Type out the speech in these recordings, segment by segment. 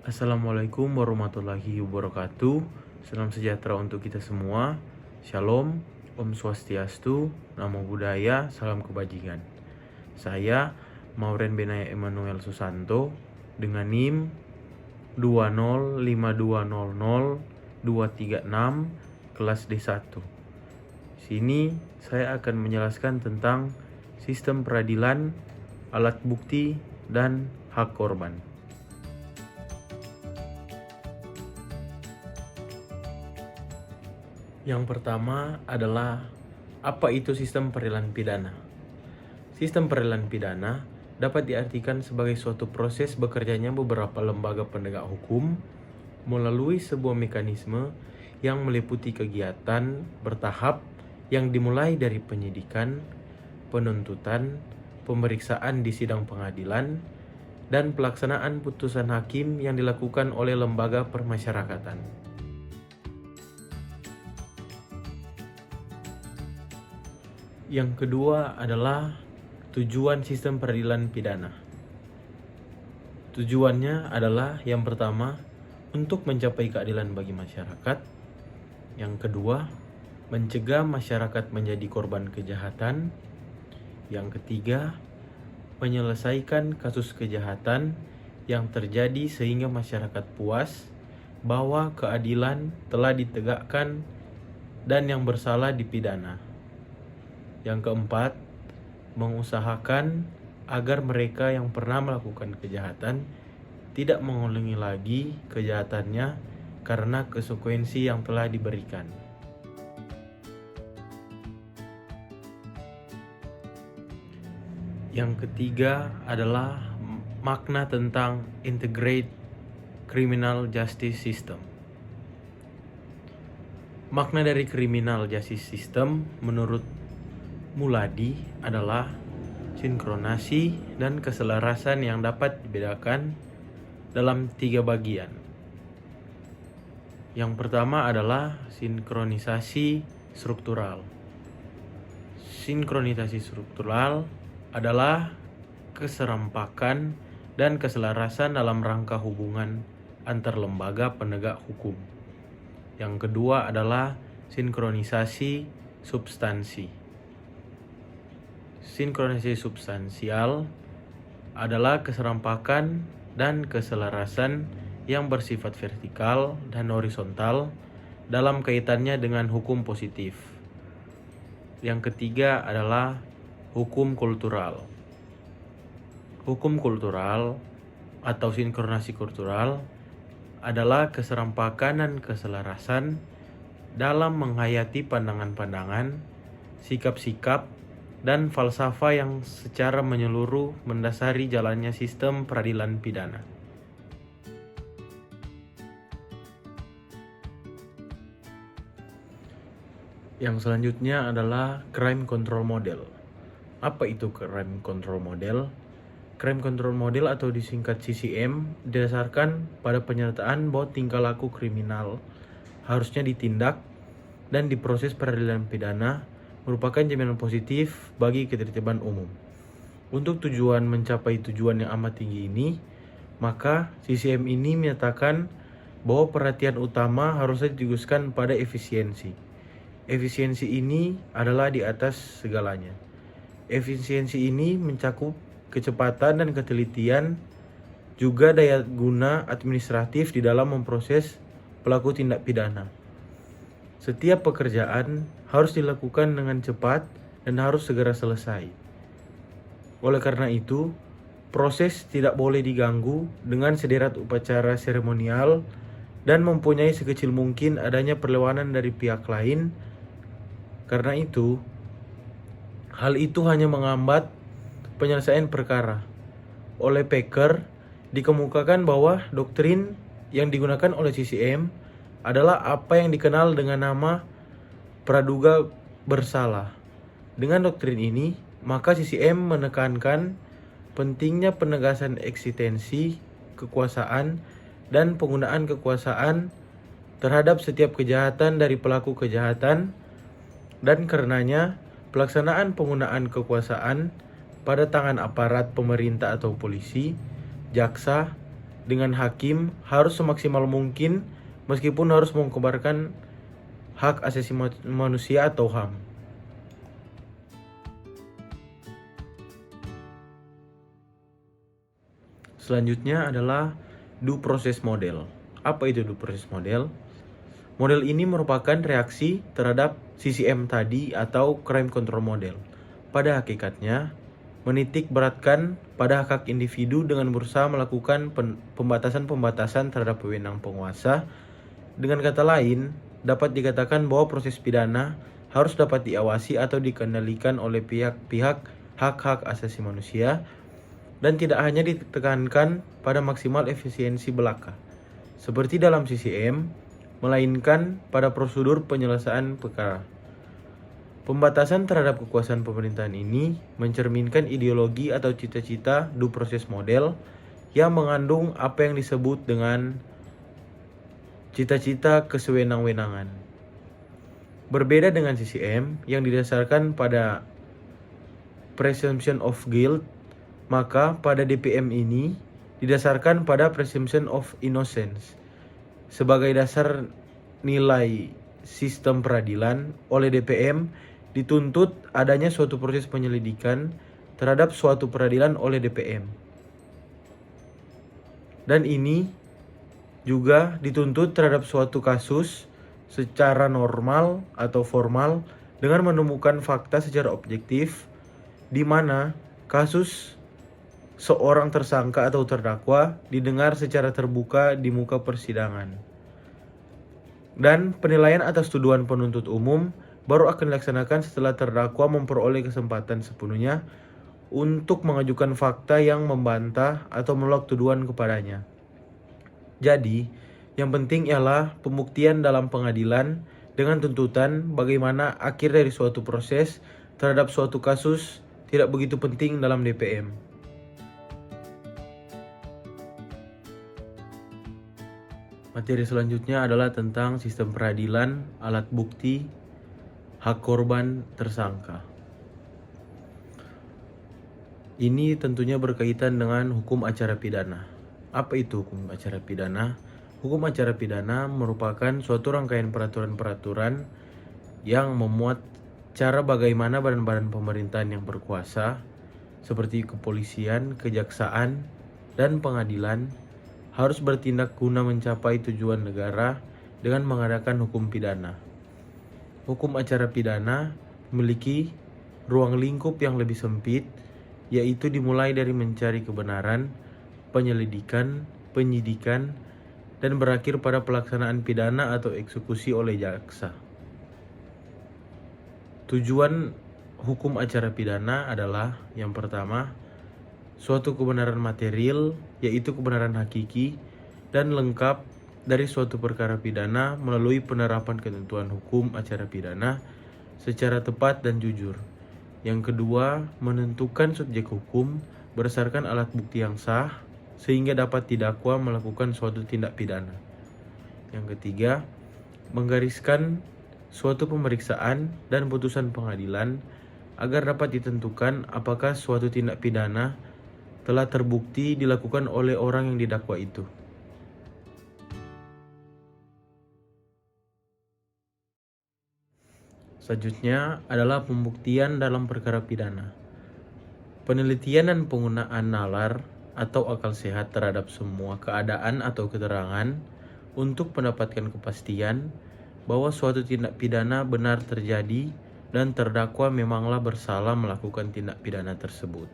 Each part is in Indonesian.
Assalamualaikum warahmatullahi wabarakatuh. Salam sejahtera untuk kita semua. Shalom, Om Swastiastu, Namo Buddhaya, Salam Kebajikan. Saya Mauren Benaya Emmanuel Susanto dengan NIM 205200236 kelas D1. Sini saya akan menjelaskan tentang sistem peradilan, alat bukti, dan hak korban. Yang pertama adalah apa itu sistem peradilan pidana? Sistem peradilan pidana dapat diartikan sebagai suatu proses bekerjanya beberapa lembaga penegak hukum melalui sebuah mekanisme yang meliputi kegiatan bertahap yang dimulai dari penyidikan, penuntutan, pemeriksaan di sidang pengadilan, dan pelaksanaan putusan hakim yang dilakukan oleh lembaga permasyarakatan. Yang kedua adalah tujuan sistem peradilan pidana. Tujuannya adalah yang pertama, untuk mencapai keadilan bagi masyarakat. Yang kedua, mencegah masyarakat menjadi korban kejahatan. Yang ketiga, menyelesaikan kasus kejahatan yang terjadi sehingga masyarakat puas bahwa keadilan telah ditegakkan dan yang bersalah dipidana. Yang keempat, mengusahakan agar mereka yang pernah melakukan kejahatan tidak mengulangi lagi kejahatannya karena konsekuensi yang telah diberikan. Yang ketiga adalah makna tentang Integrated Criminal Justice System. Makna dari Criminal Justice System menurut Muladi adalah sinkronasi dan keselarasan yang dapat dibedakan dalam 3 bagian. Yang pertama adalah sinkronisasi struktural. Sinkronisasi struktural adalah keserampakan dan keselarasan dalam rangka hubungan antar lembaga penegak hukum. Yang kedua adalah sinkronisasi substansi. Sinkronisasi substansial adalah keserampakan dan keselarasan yang bersifat vertikal dan horizontal dalam kaitannya dengan hukum positif. Yang ketiga adalah hukum kultural. Hukum kultural atau sinkronisasi kultural adalah keserampakan dan keselarasan dalam menghayati pandangan-pandangan, sikap-sikap, dan falsafah yang secara menyeluruh mendasari jalannya sistem peradilan pidana. Yang selanjutnya adalah Crime Control Model. Apa itu Crime Control Model? Crime Control Model atau disingkat CCM didasarkan pada penyertaan bahwa tingkah laku kriminal harusnya ditindak dan diproses peradilan pidana merupakan jaminan positif bagi ketertiban umum. Untuk tujuan mencapai tujuan yang amat tinggi ini, maka CCM ini menyatakan bahwa perhatian utama harusnya ditugaskan pada efisiensi. Efisiensi ini adalah di atas segalanya. Efisiensi ini mencakup kecepatan dan ketelitian, juga daya guna administratif di dalam memproses pelaku tindak pidana. Setiap pekerjaan harus dilakukan dengan cepat dan harus segera selesai. Oleh karena itu, proses tidak boleh diganggu dengan sederet upacara seremonial dan mempunyai sekecil mungkin adanya perlawanan dari pihak lain. Karena itu, hal itu hanya menghambat penyelesaian perkara. Oleh Packer, dikemukakan bahwa doktrin yang digunakan oleh CCM adalah apa yang dikenal dengan nama praduga bersalah. Dengan doktrin ini, maka CCM menekankan pentingnya penegasan eksistensi kekuasaan dan penggunaan kekuasaan terhadap setiap kejahatan dari pelaku kejahatan, dan karenanya pelaksanaan penggunaan kekuasaan pada tangan aparat pemerintah atau polisi, jaksa, dengan hakim harus semaksimal mungkin meskipun harus mengobarkan hak asasi manusia atau HAM. Selanjutnya adalah due process model. Apa itu due process model? Model ini merupakan reaksi terhadap CCM tadi atau crime control model. Pada hakikatnya, menitik beratkan pada hak individu dengan berusaha melakukan pembatasan-pembatasan terhadap wewenang penguasa. Dengan kata lain, dapat dikatakan bahwa proses pidana harus dapat diawasi atau dikendalikan oleh pihak-pihak hak-hak asasi manusia dan tidak hanya ditekankan pada maksimal efisiensi belaka, seperti dalam CCM, melainkan pada prosedur penyelesaian perkara. Pembatasan terhadap kekuasaan pemerintahan ini mencerminkan ideologi atau cita-cita due process model yang mengandung apa yang disebut dengan cita-cita kesewenang-wenangan. Berbeda dengan CCM yang didasarkan pada presumption of guilt, maka pada DPM ini didasarkan pada presumption of innocence. Sebagai dasar nilai sistem peradilan, oleh DPM dituntut adanya suatu proses penyelidikan terhadap suatu peradilan oleh DPM. Dan ini juga dituntut terhadap suatu kasus secara normal atau formal dengan menemukan fakta secara objektif di mana kasus seorang tersangka atau terdakwa didengar secara terbuka di muka persidangan. Dan penilaian atas tuduhan penuntut umum baru akan dilaksanakan setelah terdakwa memperoleh kesempatan sepenuhnya untuk mengajukan fakta yang membantah atau menolak tuduhan kepadanya. Jadi, yang penting ialah pembuktian dalam pengadilan dengan tuntutan bagaimana akhir dari suatu proses terhadap suatu kasus tidak begitu penting dalam DPM. Materi selanjutnya adalah tentang sistem peradilan, alat bukti, hak korban tersangka. Ini tentunya berkaitan dengan hukum acara pidana. Apa itu hukum acara pidana? Hukum acara pidana merupakan suatu rangkaian peraturan-peraturan yang memuat cara bagaimana badan-badan pemerintahan yang berkuasa seperti kepolisian, kejaksaan, dan pengadilan harus bertindak guna mencapai tujuan negara dengan mengadakan hukum pidana. Hukum acara pidana memiliki ruang lingkup yang lebih sempit, yaitu dimulai dari mencari kebenaran, penyelidikan, penyidikan, dan berakhir pada pelaksanaan pidana atau eksekusi oleh jaksa. Tujuan hukum acara pidana adalah yang pertama, suatu kebenaran material, yaitu kebenaran hakiki dan lengkap dari suatu perkara pidana melalui penerapan ketentuan hukum acara pidana secara tepat dan jujur. Yang kedua, menentukan subjek hukum berdasarkan alat bukti yang sah sehingga dapat didakwa melakukan suatu tindak pidana. Yang ketiga, menggariskan suatu pemeriksaan dan putusan pengadilan agar dapat ditentukan apakah suatu tindak pidana telah terbukti dilakukan oleh orang yang didakwa itu. Selanjutnya adalah pembuktian dalam perkara pidana. Penelitian dan penggunaan nalar atau akal sehat terhadap semua keadaan atau keterangan untuk mendapatkan kepastian bahwa suatu tindak pidana benar terjadi dan terdakwa memanglah bersalah melakukan tindak pidana tersebut.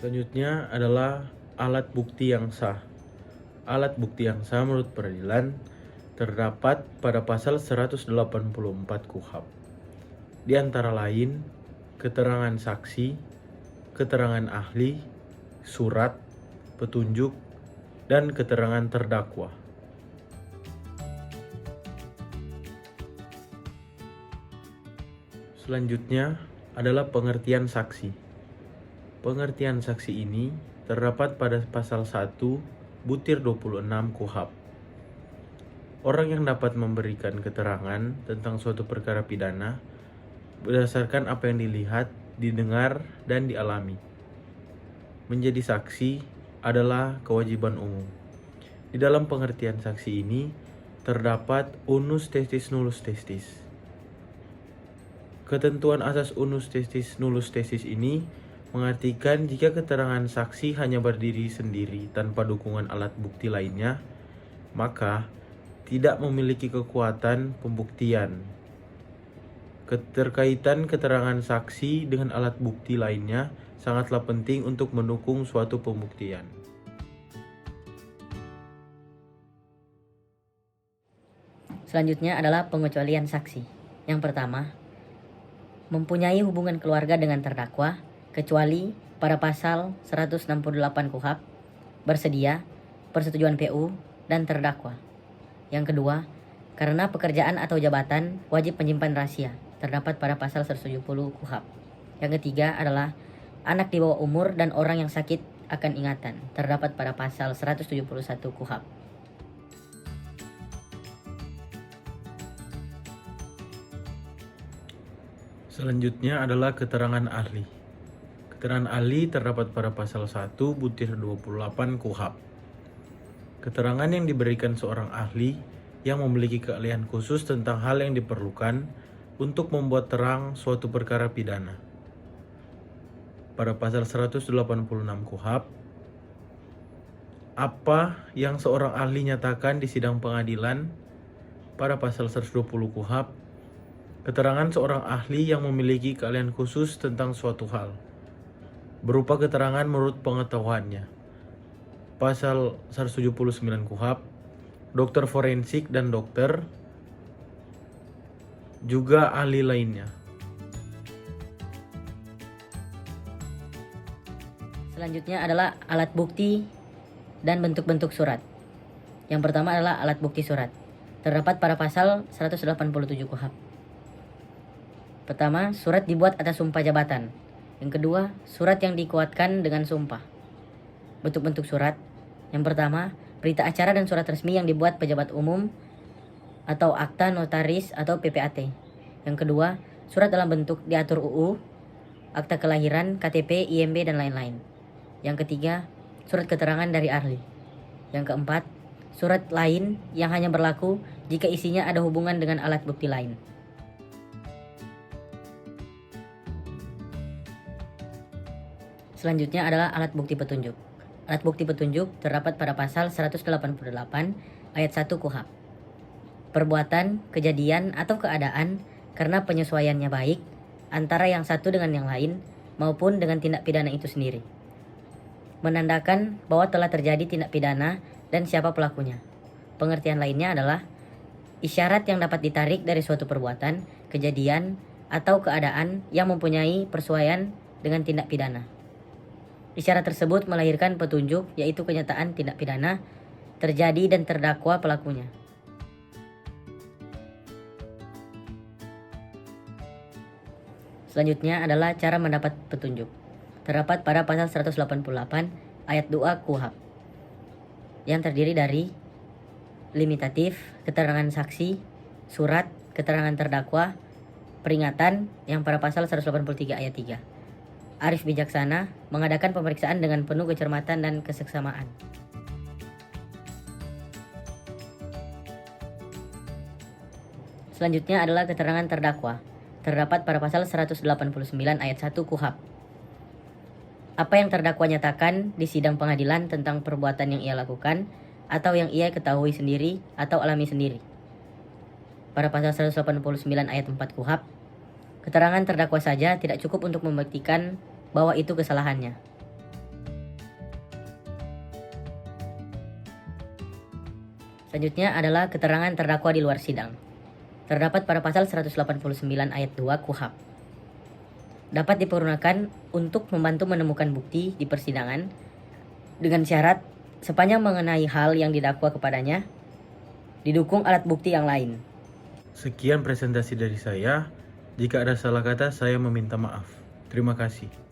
Selanjutnya adalah alat bukti yang sah. Alat bukti yang sah menurut peradilan terdapat pada pasal 184 KUHP. Di antara lain, keterangan saksi, keterangan ahli, surat, petunjuk, dan keterangan terdakwa. Selanjutnya adalah pengertian saksi. Pengertian saksi ini terdapat pada pasal 1/26 KUHP. Orang yang dapat memberikan keterangan tentang suatu perkara pidana berdasarkan apa yang dilihat, didengar, dan dialami. Menjadi saksi adalah kewajiban umum. Di dalam pengertian saksi ini terdapat unus testis nullus testis. Ketentuan asas unus testis nullus testis ini mengartikan jika keterangan saksi hanya berdiri sendiri tanpa dukungan alat bukti lainnya, maka tidak memiliki kekuatan pembuktian. Keterkaitan keterangan saksi dengan alat bukti lainnya sangatlah penting untuk mendukung suatu pembuktian. Selanjutnya adalah pengecualian saksi. Yang pertama, mempunyai hubungan keluarga dengan terdakwa, kecuali pada pasal 168 KUHP, bersedia, persetujuan PU, dan terdakwa. Yang kedua, karena pekerjaan atau jabatan wajib menyimpan rahasia, terdapat pada pasal 170 KUHP. Yang ketiga adalah anak di bawah umur dan orang yang sakit akan ingatan, terdapat pada pasal 171 KUHP. Selanjutnya adalah keterangan ahli. Keterangan ahli terdapat pada pasal 1 butir 28 KUHP. Keterangan yang diberikan seorang ahli yang memiliki keahlian khusus tentang hal yang diperlukan untuk membuat terang suatu perkara pidana. Pada pasal 186 KUHP, apa yang seorang ahli nyatakan di sidang pengadilan. Pada pasal 120 KUHP, keterangan seorang ahli yang memiliki keahlian khusus tentang suatu hal, berupa keterangan menurut pengetahuannya. Pasal 179 KUHP, dokter forensik dan dokter, juga ahli lainnya. Selanjutnya adalah alat bukti dan bentuk-bentuk surat. Yang pertama adalah alat bukti surat. Terdapat pada pasal 187 KUHP. Pertama, surat dibuat atas sumpah jabatan. Yang kedua, surat yang dikuatkan dengan sumpah. Bentuk-bentuk surat. Yang pertama, berita acara dan surat resmi yang dibuat pejabat umum atau akta notaris atau PPAT. Yang kedua, surat dalam bentuk diatur UU, akta kelahiran, KTP, IMB, dan lain-lain. Yang ketiga, surat keterangan dari ahli. Yang keempat, surat lain yang hanya berlaku jika isinya ada hubungan dengan alat bukti lain. Selanjutnya adalah alat bukti petunjuk. Alat bukti petunjuk terdapat pada pasal 188 ayat 1 KUHP. Perbuatan, kejadian, atau keadaan karena penyesuaiannya baik antara yang satu dengan yang lain maupun dengan tindak pidana itu sendiri. Menandakan bahwa telah terjadi tindak pidana dan siapa pelakunya. Pengertian lainnya adalah isyarat yang dapat ditarik dari suatu perbuatan, kejadian, atau keadaan yang mempunyai persuaian dengan tindak pidana. Isyarat tersebut melahirkan petunjuk, yaitu kenyataan tindak pidana terjadi dan terdakwa pelakunya. Selanjutnya adalah cara mendapat petunjuk. Terdapat pada pasal 188 ayat 2 KUHP, yang terdiri dari limitatif, keterangan saksi, surat, keterangan terdakwa, peringatan yang pada pasal 183 ayat 3. Arif bijaksana mengadakan pemeriksaan dengan penuh kecermatan dan keseksamaan. Selanjutnya adalah keterangan terdakwa. Terdapat pada pasal 189 ayat 1 KUHP. Apa yang terdakwa nyatakan di sidang pengadilan tentang perbuatan yang ia lakukan atau yang ia ketahui sendiri atau alami sendiri. Pada pasal 189 ayat 4 KUHP, keterangan terdakwa saja tidak cukup untuk membuktikan bahwa itu kesalahannya. Selanjutnya adalah keterangan terdakwa di luar sidang. Terdapat pada pasal 189 ayat 2 KUHP. Dapat dipergunakan untuk membantu menemukan bukti di persidangan dengan syarat sepanjang mengenai hal yang didakwa kepadanya didukung alat bukti yang lain. Sekian presentasi dari saya. Jika ada salah kata, saya meminta maaf. Terima kasih.